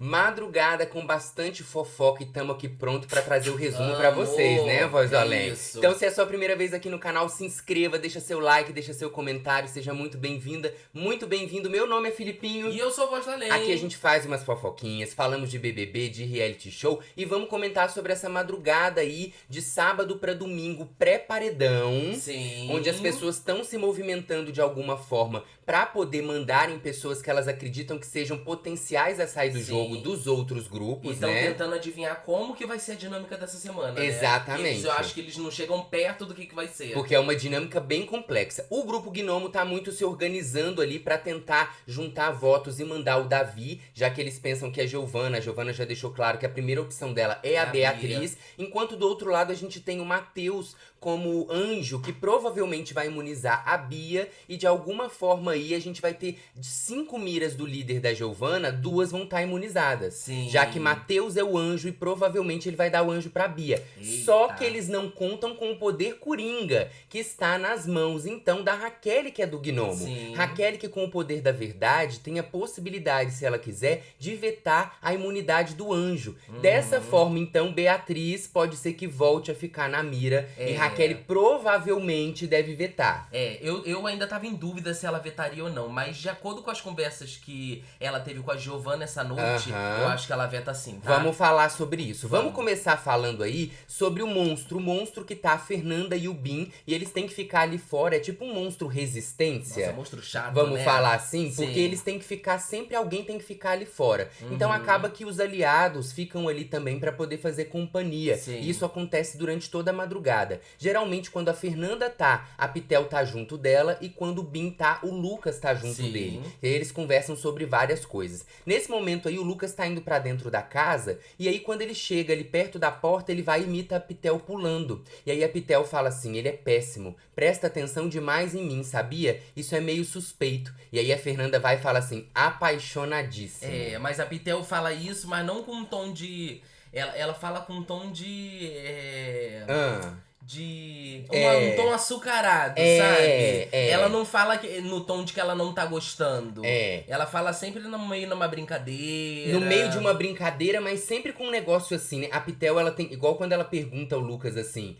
Madrugada com bastante fofoca e tamo aqui pronto pra trazer o resumo pra Amor, vocês, né, voz do é além? isso. Então, se é a sua primeira vez aqui no canal, se inscreva, deixa seu like, deixa seu comentário, seja muito bem-vinda, muito bem-vindo. Meu nome é Filipinho. E eu sou a Voz do Além. Aqui a gente faz umas fofoquinhas, falamos de BBB, de reality show e vamos comentar sobre essa madrugada aí de sábado pra domingo pré-paredão. Sim. Onde as pessoas estão se movimentando de alguma forma pra poder mandarem pessoas que elas acreditam que sejam potenciais a sair do Sim. jogo dos outros grupos, Estão né? tentando adivinhar como que vai ser a dinâmica dessa semana, né? Exatamente. Eu acho que eles não chegam perto do que vai ser. Porque é uma dinâmica bem complexa. O grupo Gnomo tá muito se organizando ali pra tentar juntar votos e mandar o Davi, já que eles pensam que a Giovana já deixou claro que a primeira opção dela é a Beatriz, enquanto do outro lado a gente tem o Matheus como anjo, que provavelmente vai imunizar a Bia, e de alguma forma aí a gente vai ter de 5 miras do líder da Giovana, 2 vão estar imunizadas. Sim. Já que Matheus é o anjo e provavelmente ele vai dar o anjo pra Bia. Eita. Só que eles não contam com o poder coringa, que está nas mãos, então, da Raquel, que é do Gnomo. Sim. Raquel, que com o poder da verdade, tem a possibilidade, se ela quiser, de vetar a imunidade do anjo. Dessa forma, então, Beatriz pode ser que volte a ficar na mira e Raquel provavelmente deve vetar. Eu ainda tava em dúvida se ela vetaria ou não, mas de acordo com as conversas que ela teve com a Giovana essa noite, eu acho que ela veta sim, tá? Vamos falar sobre isso. Vamos começar falando aí sobre o monstro que tá a Fernanda e o Bin, e eles têm que ficar ali fora, é tipo um monstro resistência. Nossa, monstro chato, Vamos né? falar assim? Sim. Porque eles têm que ficar, sempre alguém tem que ficar ali fora. Então acaba que os aliados ficam ali também pra poder fazer companhia. Sim. E isso acontece durante toda a madrugada. Geralmente quando a Fernanda tá, a Pitel tá junto dela, e quando o Bin tá, o Lucas tá junto Sim. dele. E aí eles conversam sobre várias coisas. Nesse momento aí, o Lucas tá indo pra dentro da casa, e aí quando ele chega ali perto da porta, ele vai e imita a Pitel pulando. E aí a Pitel fala assim, ele é péssimo, presta atenção demais em mim, sabia? Isso é meio suspeito. E aí a Fernanda vai e fala assim, apaixonadíssima. Mas a Pitel fala isso, mas não com um tom de... Ela fala com um tom de... um tom açucarado, sabe? Ela não fala no tom de que ela não tá gostando. Ela fala sempre no meio numa brincadeira. No meio de uma brincadeira, mas sempre com um negócio assim, né? A Pitel, ela tem... Igual quando ela pergunta ao Lucas assim,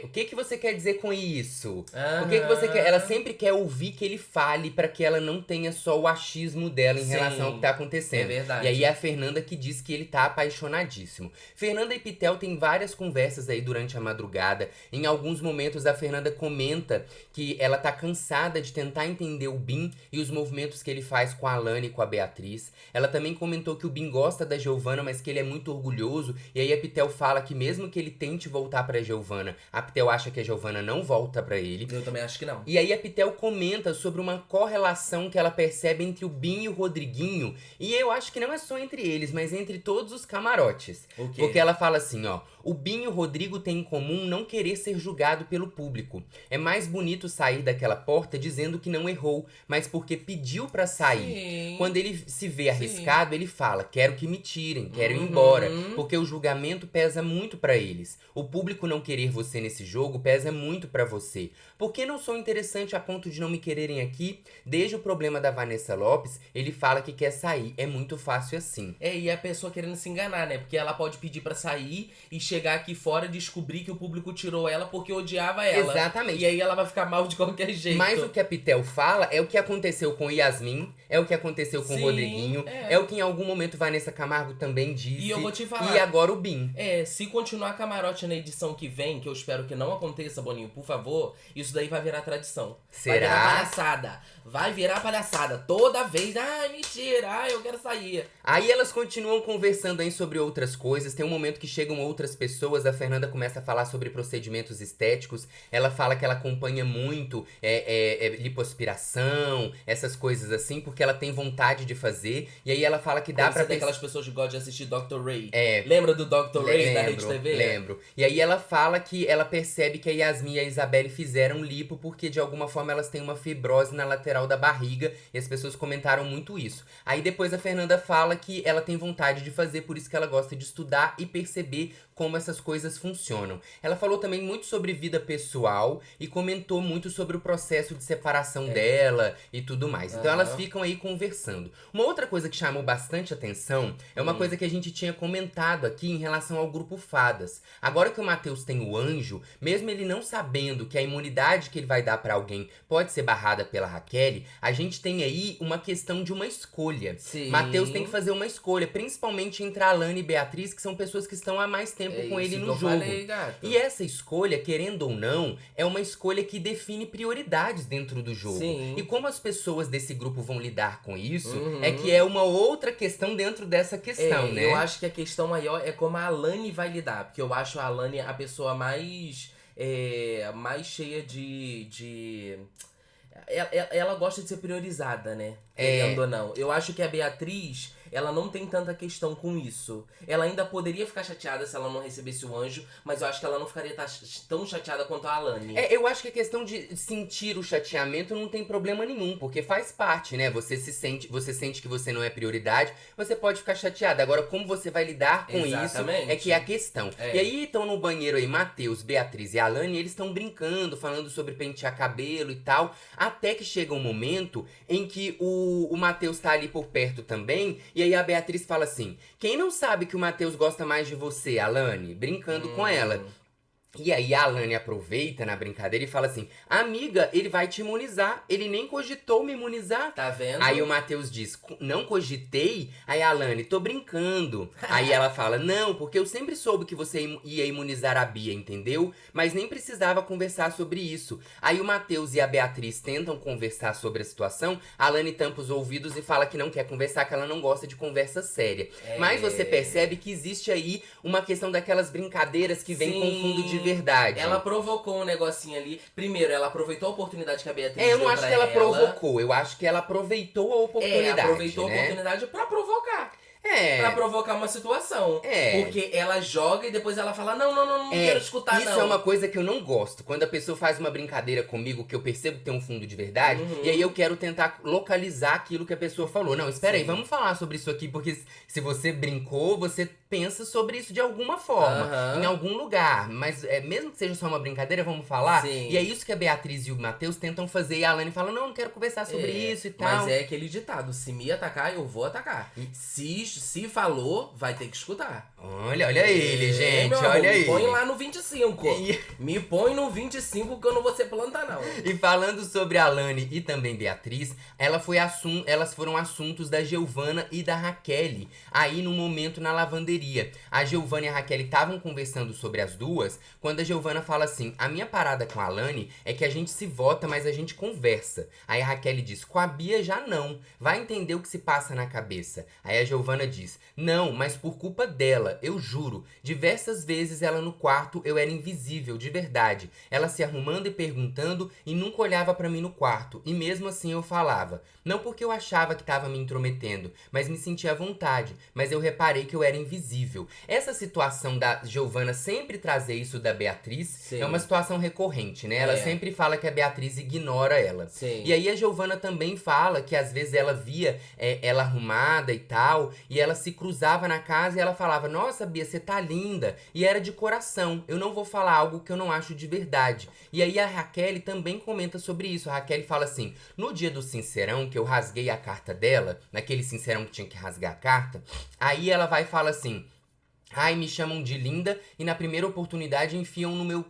o que você quer dizer com isso? O que você quer... Ela sempre quer ouvir que ele fale pra que ela não tenha só o achismo dela em relação ao que tá acontecendo. É verdade. E aí é a Fernanda que diz que ele tá apaixonadíssimo. Fernanda e Pitel têm várias conversas aí durante a madrugada. Em alguns momentos a Fernanda comenta que ela tá cansada de tentar entender o Bin e os movimentos que ele faz com a Alana e com a Beatriz. Ela também comentou que o Bin gosta da Giovana, mas que ele é muito orgulhoso. E aí a Pitel fala que mesmo que ele tente voltar pra Giovana, a Pitel acha que a Giovana não volta pra ele. Eu também acho que não. E aí a Pitel comenta sobre uma correlação que ela percebe entre o Bin e o Rodriguinho. E eu acho que não é só entre eles, mas entre todos os camarotes. O quê? Porque ela fala assim, ó, o Bin e o Rodrigo têm em comum não querer ser julgado pelo público. É mais bonito sair daquela porta dizendo que não errou, mas porque pediu pra sair. Sim. Quando ele se vê arriscado, ele fala, quero que me tirem, quero ir embora. Porque o julgamento pesa muito pra eles. O público não querer você nesse jogo pesa muito pra você. Por que não sou interessante a ponto de não me quererem aqui? Desde o problema da Vanessa Lopes, ele fala que quer sair. É muito fácil assim. E a pessoa querendo se enganar, né? Porque ela pode pedir pra sair e chegar aqui fora e descobrir que o público tirou ela porque odiava ela. Exatamente. E aí ela vai ficar mal de qualquer jeito. Mas o que a Pitel fala é o que aconteceu com Yasmin, é o que aconteceu com o Rodriguinho, é o que em algum momento Vanessa Camargo também disse. E eu vou te falar. E agora o Bin. Se continuar camarote na edição que vem, que eu espero que não aconteça, Boninho, por favor, isso daí vai virar tradição. Será? Vai virar palhaçada. Vai virar palhaçada. Toda vez, mentira, eu quero sair. Aí elas continuam conversando aí sobre outras coisas. Tem um momento que chegam outras pessoas. A Fernanda começa a falar sobre procedimentos estéticos. Ela fala que ela acompanha muito lipoaspiração, essas coisas assim, porque ela tem vontade de fazer. E aí ela fala que dá pra ter aquelas pessoas que gostam de assistir Dr. Ray. É. Lembra do Dr. Ray da Rede TV? Lembro. E aí ela fala que ela percebe que a Yasmin e a Isabelle fizeram lipo porque de alguma forma elas têm uma fibrose na lateral da barriga. E as pessoas comentaram muito isso. Aí depois a Fernanda fala que ela tem vontade de fazer, por isso que ela gosta de estudar e perceber como essas coisas funcionam. Ela falou também também muito sobre vida pessoal e comentou muito sobre o processo de separação dela e tudo mais. Então elas ficam aí conversando. Uma outra coisa que chamou bastante atenção é uma coisa que a gente tinha comentado aqui em relação ao grupo Fadas. Agora que o Matheus tem o anjo, mesmo ele não sabendo que a imunidade que ele vai dar pra alguém pode ser barrada pela Raquel, a gente tem aí uma questão de uma escolha. Matheus tem que fazer uma escolha, principalmente entre a Alane e Beatriz, que são pessoas que estão há mais tempo com ele no jogo. E essa escolha, querendo ou não, é uma escolha que define prioridades dentro do jogo. E como as pessoas desse grupo vão lidar com isso, é que é uma outra questão dentro dessa questão, né? Eu acho que a questão maior é como a Alane vai lidar, porque eu acho a Alane a pessoa mais cheia de... Ela gosta de ser priorizada, né? Querendo ou não. Eu acho que a Beatriz, ela não tem tanta questão com isso. Ela ainda poderia ficar chateada se ela não recebesse o anjo, mas eu acho que ela não ficaria tão chateada quanto a Alane. Eu acho que a questão de sentir o chateamento não tem problema nenhum, porque faz parte, né? Você sente que você não é prioridade, você pode ficar chateada. Agora, como você vai lidar com isso é que é a questão. E aí, estão no banheiro aí, Matheus, Beatriz e Alane, eles estão brincando, falando sobre pentear cabelo e tal, até que chega um momento em que o Matheus tá ali por perto também, e aí a Beatriz fala assim: quem não sabe que o Matheus gosta mais de você, Alane? Brincando com ela. E aí a Alane aproveita na brincadeira e fala assim: amiga, ele vai te imunizar. Ele nem cogitou me imunizar. Tá vendo? Aí o Matheus diz: não cogitei? Aí a Alane: tô brincando. Aí ela fala: não, porque eu sempre soube que você ia imunizar a Bia, entendeu? Mas nem precisava conversar sobre isso. Aí o Matheus e a Beatriz tentam conversar sobre a situação. A Alane tampa os ouvidos e fala que não quer conversar, que ela não gosta de conversa séria. Mas você percebe que existe aí uma questão daquelas brincadeiras que vem com fundo de verdade. Ela provocou um negocinho ali. Primeiro, ela aproveitou a oportunidade que a Beatriz eu não acho que ela provocou. Eu acho que ela aproveitou a oportunidade. Aproveitou a oportunidade pra provocar. Pra provocar uma situação. Porque ela joga e depois ela fala: não quero escutar, isso é uma coisa que eu não gosto. Quando a pessoa faz uma brincadeira comigo que eu percebo que tem um fundo de verdade, e aí eu quero tentar localizar aquilo que a pessoa falou. Não, espera aí, vamos falar sobre isso aqui, porque se você brincou, você pensa sobre isso de alguma forma, em algum lugar. Mas mesmo que seja só uma brincadeira, vamos falar. E é isso que a Beatriz e o Matheus tentam fazer. E a Alane fala: não quero conversar sobre isso e tal. Mas é aquele ditado: se me atacar, eu vou atacar. Se falou, vai ter que escutar. Olha ele, gente, olha ele. Me põe lá no 25. Me põe no 25 que eu não vou ser planta, não. E falando sobre a Alane e também Beatriz, elas foram assuntos da Giovana e da Raquel, aí no momento na lavanderia. A Giovana e a Raquel estavam conversando sobre as duas, quando a Giovana fala assim: a minha parada com a Alane é que a gente se vota, mas a gente conversa. Aí a Raquel diz: com a Bia já não. Vai entender o que se passa na cabeça. Aí a Giovana diz: não, mas por culpa dela, eu juro. Diversas vezes ela no quarto eu era invisível, de verdade. Ela se arrumando e perguntando e nunca olhava pra mim no quarto. E mesmo assim eu falava. Não porque eu achava que tava me intrometendo, mas me sentia à vontade. Mas eu reparei que eu era invisível. Essa situação da Giovana sempre trazer isso da Beatriz é uma situação recorrente, né? Ela sempre fala que a Beatriz ignora ela. E aí a Giovana também fala que às vezes ela via ela arrumada e tal, e ela se cruzava na casa e ela falava: nossa, Bia, você tá linda. E era de coração. Eu não vou falar algo que eu não acho de verdade. E aí a Raquel também comenta sobre isso. A Raquel fala assim: no dia do sincerão, que eu rasguei a carta dela, naquele sincerão que tinha que rasgar a carta, aí ela vai e fala assim: ai, me chamam de linda e na primeira oportunidade enfiam no meu...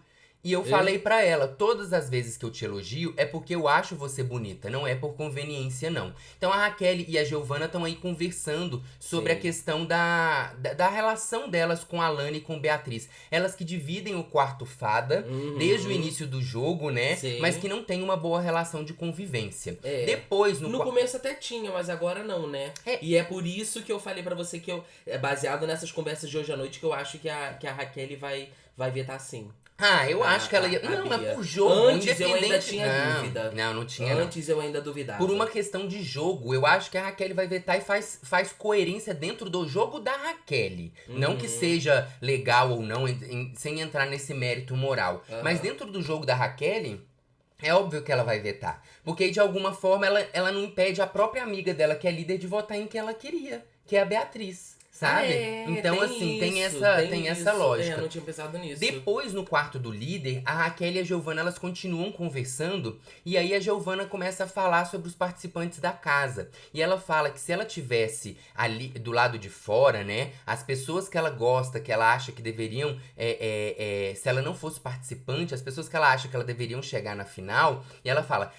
E eu falei pra ela: todas as vezes que eu te elogio é porque eu acho você bonita, não é por conveniência, não. Então a Raquel e a Giovana estão aí conversando sobre a questão da relação delas com a Alane e com Beatriz. Elas que dividem o quarto fada desde o início do jogo, né? Mas que não tem uma boa relação de convivência. Depois, no começo até tinha, mas agora não, né? E é por isso que eu falei pra você que baseado nessas conversas de hoje à noite, que eu acho que a Raquel vai vetar sim. Eu acho que ela ia... Não, mas por jogo, antes eu ainda tinha dúvida. Não tinha Antes eu ainda duvidava. Por uma questão de jogo, eu acho que a Raquel vai vetar e faz coerência dentro do jogo da Raquel. Não que seja legal ou não, sem entrar nesse mérito moral. Mas dentro do jogo da Raquel, é óbvio que ela vai vetar. Porque de alguma forma ela não impede a própria amiga dela, que é líder, de votar em quem ela queria, que é a Beatriz. sabe? Então, tem assim, tem isso, essa isso. lógica. Eu não tinha pensado nisso. Depois, no quarto do líder, a Raquel e a Giovanna, elas continuam conversando. E aí a Giovanna começa a falar sobre os participantes da casa. E ela fala que se ela tivesse ali do lado de fora, né? As pessoas que ela gosta, que ela acha que deveriam... se ela não fosse participante, as pessoas que ela acha que ela deveriam chegar na final. E ela fala...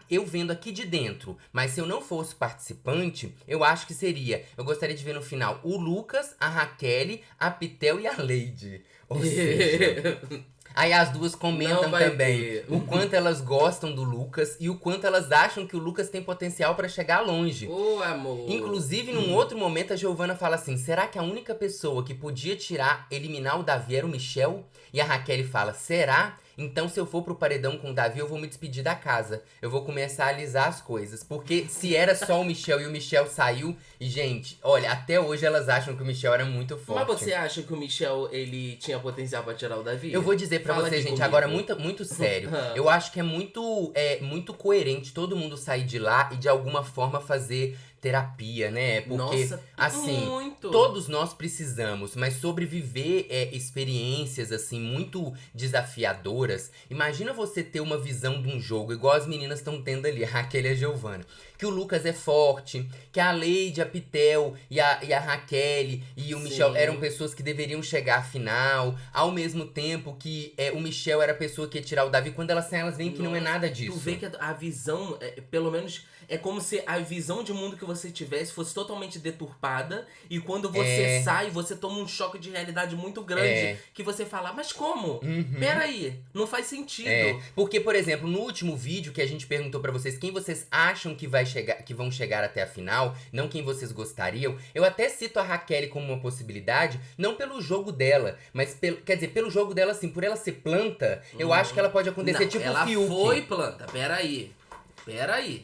Eu vendo aqui de dentro, mas se eu não fosse participante, eu acho que seria... Eu gostaria de ver no final o Lucas, a Raquel, a Pitel e a Lady. Ou seja... Aí as duas comentam também ter. o quanto elas gostam do Lucas e o quanto elas acham que o Lucas tem potencial pra chegar longe. Ô, amor. Inclusive, num outro momento, a Giovanna fala assim: será que a única pessoa que podia eliminar o Davi era o Michel? E a Raquel fala: será? Então, se eu for pro paredão com o Davi, eu vou me despedir da casa. Eu vou começar a alisar as coisas. Porque se era só o Michel e o Michel saiu... E, gente, olha, até hoje elas acham que o Michel era muito forte. Mas você acha que o Michel, ele tinha potencial pra tirar o Davi? Eu vou dizer pra Fala você, aqui gente, comigo. agora muito sério. Eu acho que é muito coerente todo mundo sair de lá e de alguma forma fazer terapia, né? Porque, Nossa, assim, muito. todos nós precisamos, mas sobreviver experiências, assim, muito desafiadoras. Imagina você ter uma visão de um jogo, igual as meninas estão tendo ali, a Raquel e a Giovanna. Que o Lucas é forte, que a Lady, a Pitel e a Raquel e o Michel Sim. eram pessoas que deveriam chegar à final, ao mesmo tempo que o Michel era a pessoa que ia tirar o Davi. Quando elas saem, elas veem que não é Nossa, nada disso. Tu vê que a visão, pelo menos, é como se a visão de mundo que você tivesse fosse totalmente deturpada. E quando você sai, você toma um choque de realidade muito grande. Que você fala, mas como? Peraí, não faz sentido. Porque, por exemplo, no último vídeo que a gente perguntou pra vocês quem vocês acham que vão chegar até a final, não quem vocês gostariam, eu até cito a Raquel como uma possibilidade, não pelo jogo dela, mas pelo jogo dela, assim, por ela ser planta, eu acho que ela pode acontecer Não, tipo ela o Fiuk. foi planta, peraí.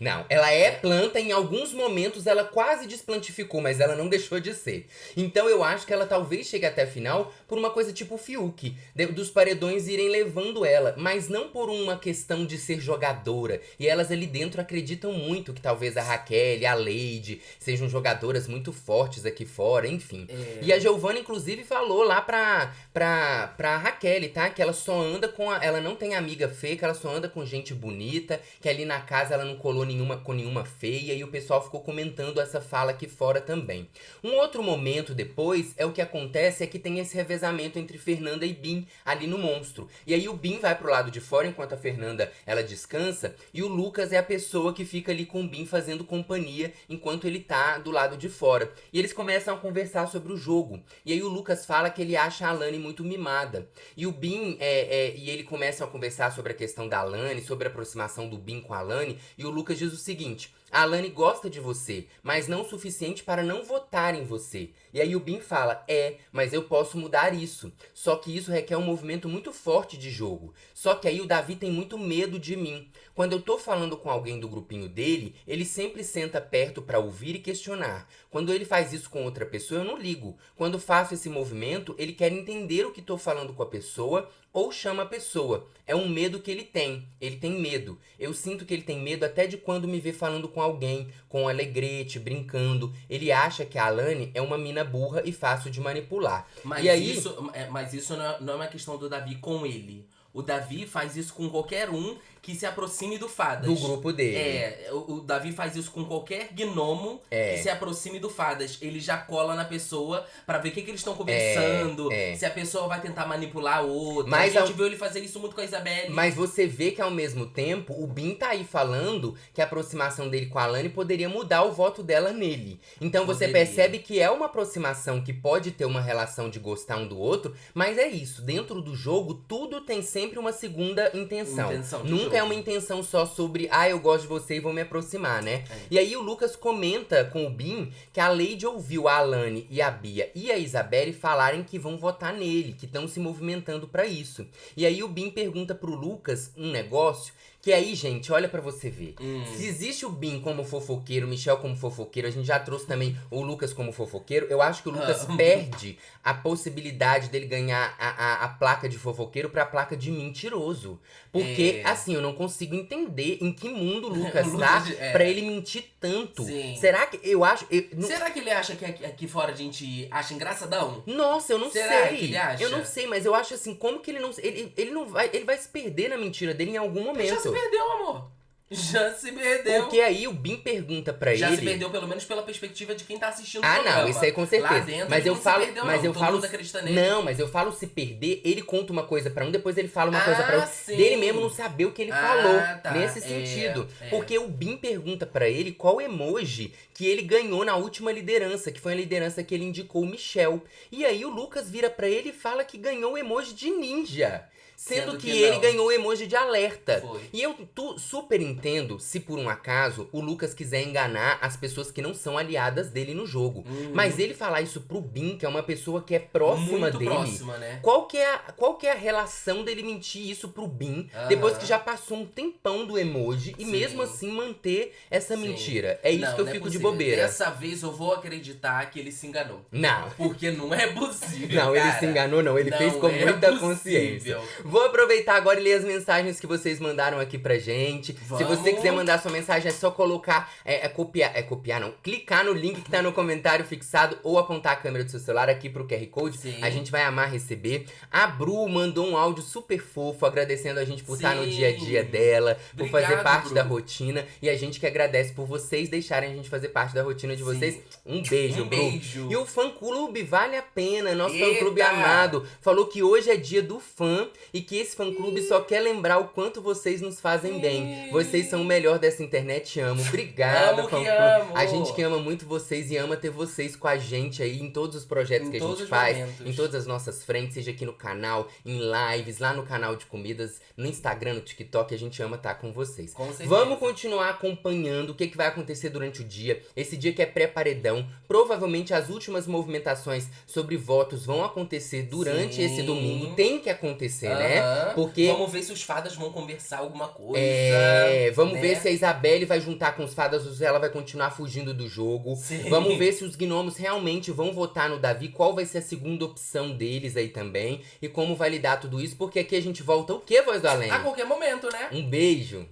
Não, ela é planta, em alguns momentos ela quase desplantificou, mas ela não deixou de ser. Então eu acho que ela talvez chegue até a final por uma coisa tipo o Fiuk, dos paredões irem levando ela, mas não por uma questão de ser jogadora. E elas ali dentro acreditam muito que talvez a Raquel e a Lady sejam jogadoras muito fortes aqui fora, enfim. E a Giovanna, inclusive, falou lá pra Raquel, tá? Que ela só anda ela não tem amiga feia, que ela só anda com gente bonita, que ali na casa ela não colou com nenhuma feia, e o pessoal ficou comentando essa fala aqui fora também. Um outro momento depois é o que acontece é que tem esse revezamento entre Fernanda e Bin ali no monstro. E aí o Bin vai pro lado de fora enquanto a Fernanda ela descansa, e o Lucas é a pessoa que fica ali com o Bin fazendo companhia enquanto ele tá do lado de fora. E eles começam a conversar sobre o jogo. E aí o Lucas fala que ele acha a Alane muito mimada. E o Bin e ele começam a conversar sobre a questão da Alane, sobre a aproximação do Bin com a Alane. E o Lucas diz o seguinte: a Alane gosta de você, mas não o suficiente para não votar em você. E aí o Bin fala: mas eu posso mudar isso. Só que isso requer um movimento muito forte de jogo. Só que aí o Davi tem muito medo de mim. Quando eu tô falando com alguém do grupinho dele, ele sempre senta perto para ouvir e questionar. Quando ele faz isso com outra pessoa, eu não ligo. Quando faço esse movimento, ele quer entender o que tô falando com a pessoa ou chama a pessoa. É um medo que ele tem. Ele tem medo. Eu sinto que ele tem medo até de quando me vê falando com alguém, com um alegrete, brincando. Ele acha que a Alane é uma mina burra e fácil de manipular. Mas e aí... isso não é uma questão do Davi com ele. O Davi faz isso com qualquer um que se aproxime do Fadas. Do grupo dele. O Davi faz isso com qualquer gnomo que se aproxime do Fadas. Ele já cola na pessoa pra ver o que eles estão conversando, se a pessoa vai tentar manipular a outra. Mas a gente viu ele fazer isso muito com a Isabelle. Mas você vê que ao mesmo tempo, o Bin tá aí falando que a aproximação dele com a Alane poderia mudar o voto dela nele. Então você percebe que é uma aproximação que pode ter uma relação de gostar um do outro, mas é isso, dentro do jogo tudo tem sempre uma segunda intenção. Nunca é uma intenção só sobre, eu gosto de você e vou me aproximar, né? E aí o Lucas comenta com o Bin que a Lady ouviu a Alane e a Bia e a Isabelle falarem que vão votar nele, que estão se movimentando pra isso. E aí o Bin pergunta pro Lucas um negócio que aí, gente, olha pra você ver. Se existe o Bin como fofoqueiro, o Michel como fofoqueiro, a gente já trouxe também o Lucas como fofoqueiro, eu acho que o Lucas perde a possibilidade dele ganhar a placa de fofoqueiro pra placa de mentiroso. Porque, assim, eu não consigo entender em que mundo o Lucas tá pra ele mentir tanto tanto. Sim. Será que eu acho. Será que ele acha que aqui fora a gente acha engraçadão? Nossa, eu não Será sei. que ele acha? Eu não sei, mas eu acho assim, como que ele não. Ele não vai. Ele vai se perder na mentira dele em algum momento. Já se perdeu, amor. Já se perdeu. Porque aí o Bin pergunta pra Já ele. se perdeu, pelo menos pela perspectiva de quem tá assistindo o Ah, programa. não, isso aí com certeza. Lá dentro mas ele eu não falo, se perdeu, mas não. eu Todo falo, mundo acredita nele. não, mas eu falo se perder, ele conta uma coisa pra um, depois ele fala uma coisa pra outro, sim. dele mesmo não saber o que ele falou, tá. nesse sentido. É. Porque o Bin pergunta pra ele qual emoji que ele ganhou na última liderança, que foi a liderança que ele indicou o Michel. E aí o Lucas vira pra ele e fala que ganhou o emoji de ninja. Sendo que ele não. ganhou o emoji de alerta. Foi. E eu super entendo se por um acaso o Lucas quiser enganar as pessoas que não são aliadas dele no jogo. Mas ele falar isso pro Bin, que é uma pessoa que é próxima Muito dele. próxima, né? Qual que é a relação dele mentir isso pro Bin, depois que já passou um tempão do emoji, e Sim. mesmo assim manter essa Sim. mentira? É isso Não, que eu não é fico de possível. bobeira. Dessa vez eu vou acreditar que ele se enganou. Não. Porque não é possível. Não, ele cara. se enganou, não. Ele Não fez com é muita possível. consciência. Vou aproveitar agora e ler as mensagens que vocês mandaram aqui pra gente. Vamos. Se você quiser mandar sua mensagem, é só colocar, copiar não, clicar no link que tá no comentário fixado ou apontar a câmera do seu celular aqui pro QR Code. Sim. A gente vai amar receber. A Bru mandou um áudio super fofo, agradecendo a gente por estar no Sim. dia a dia dela, por Obrigado, fazer parte Bru. da rotina. E a gente que agradece por vocês deixarem a gente fazer parte da rotina de Sim. vocês. Um beijo, Um Bru. beijo. E o fã-clube vale a pena, nosso Eita. fã-clube amado, falou que hoje é dia do fã e que esse fã-clube só quer lembrar o quanto vocês nos fazem bem. Vocês são o melhor dessa internet, te amo. Obrigado, Amo que fã-clube. amo. A gente que ama muito vocês e ama ter vocês com a gente aí em todos os projetos Em que a todos gente os faz, momentos. em todas as nossas frentes, seja aqui no canal, em lives, lá no canal de comidas, no Instagram, no TikTok, a gente ama estar com vocês. Com certeza. Vamos continuar acompanhando o que vai acontecer durante o dia. Esse dia que é pré-paredão. Provavelmente as últimas movimentações sobre votos vão acontecer durante Sim. esse domingo. Tem que acontecer, né? Porque Vamos ver se os fadas vão conversar alguma coisa. vamos né? ver se a Isabelle vai juntar com os fadas ou se ela vai continuar fugindo do jogo. Sim. Vamos ver se os gnomos realmente vão votar no Davi, qual vai ser a segunda opção deles aí também. E como vai lidar tudo isso, porque aqui a gente volta o quê, Voz do Além? A qualquer momento, né? Um beijo!